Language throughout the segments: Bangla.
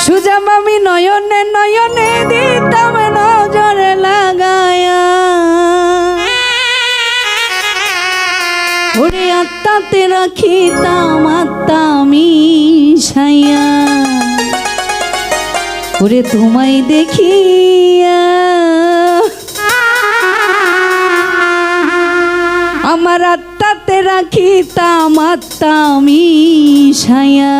সুজাম আমি নয়নে নয়নে দিতাম নজর লাগায়া, ওরে আত্মাতে রাখিতাম আত্মা মিশাইয়া, ওরে তোমায় দেখিয়া আমার আত্মাতে রাখিতাম আত্মা মিশাইয়া।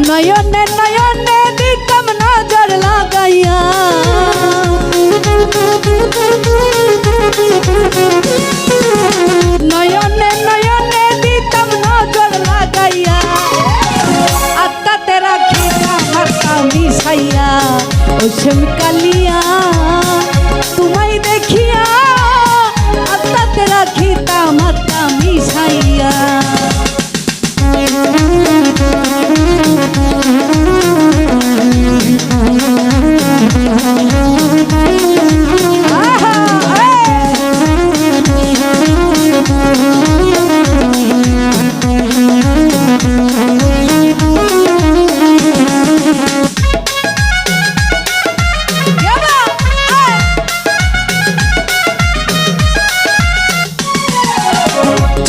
নয়নে নয়নে দিতাম নজর লাগাইয়া, নয়নে নয়নে দিতাম নজর লাগাইয়া, আত্মাতে রাখিতাম আত্মা মিশাইয়া, ওসম কালিয়া তোমায় দেখিয়া আত্মাতে রাখিতাম আত্মা মিশাইয়া।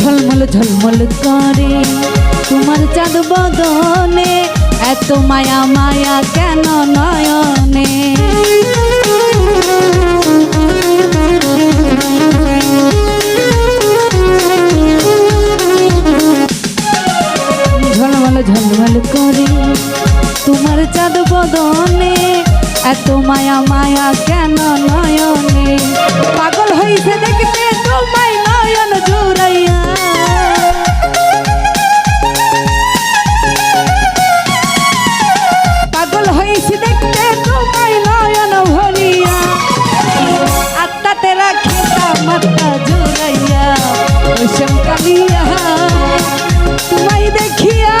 ঝলমল ঝলমল করে তোমার চাঁদ বদনে, এত মায়া মায়া কেন নয়নে, ঝলমল ঝলমল করে তোমার চাঁদ বদনে, এত মায়া মায়া কেন নয়নে, পাগল হইছে দেখতে তোমায় নয়ন জুড়াইয়া, পাগল হইছে দেখতে তোমায় নয়ন ভরিয়া, আত্মাতে রাখিতাম আত্মা জুড়াইয়া, ওসম কালিয়া তোমায় দেখিয়া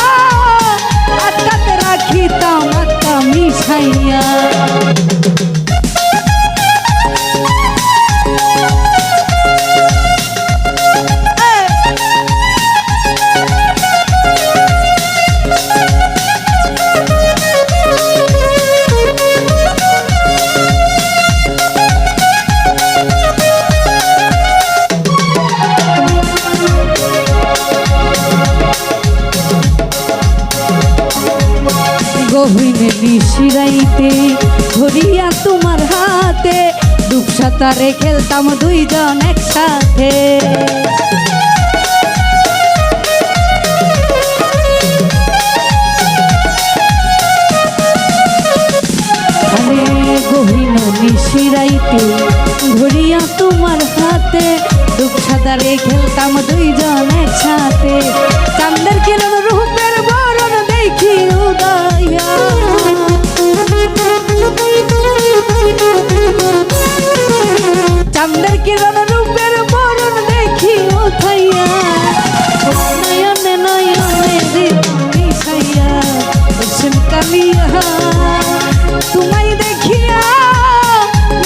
আত্মাতে রাখিতাম আত্মা মিশাইয়া। গহীনে নিশিরাইতে ধরিয়া তোমার হাতে, ডুবসাঁতারে খেলতাম দুইজন একসাথে, গহীনে নিশিরাইতে ধরিয়া তোমার হাতে, ডুবসাঁতারে খেলতাম দুইজন একসাথে, চাঁদের কিরণ রূপের বরণ দেখি উদয়া, চাঁদের কিরণ রূপের বরণ দেখি উঠাইয়া, নয়নে নয়নে দিতাম মিশাইয়া, ওসম কালিয়া তোমায় দেখিয়া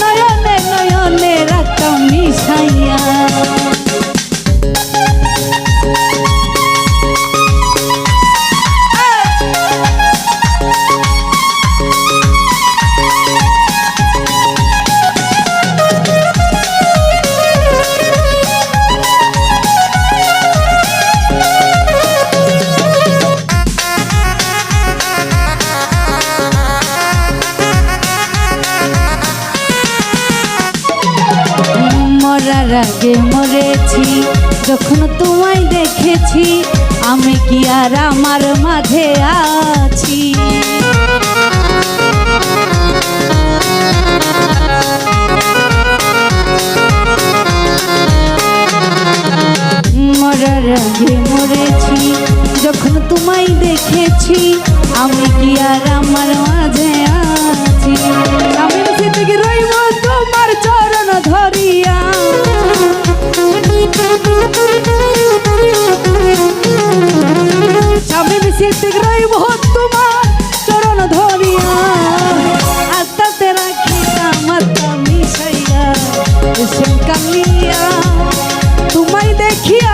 নয়নে নয়নে রাখতাম মিশাইয়া। মরার আগে মরেছি যখন তোমায় দেখেছি, আমি কি আর আমার মাঝে আছি, রাগে মরেছি যখন তোমায় দেখেছি আমি কি আর আমার মাঝে আছি আমি থেকে রইব তোমার চরণ ধরিয়া আমি থেকে রইব তোমার চরণ ধরিয়া আস্তাতে রাখি মাতা মিশাইয়া শ্যাম কালিয়া তোমায় দেখিয়া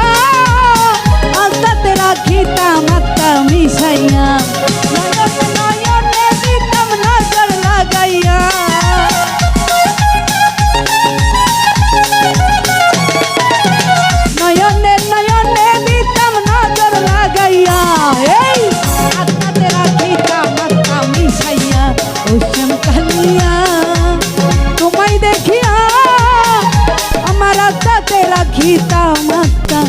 আস্তাতে রাখি মাতা মিশাইয়া নয়নে দিতাম নজর লাগাইয়া নয়নে নয়নে দিতাম নজর লাগাইয়া এই আস্তাতে রাখি মাতা মিশাইয়া ও শ্যাম কালিয়া তোমায় দেখিয়া আমার আস্তাতে রাখি মাতা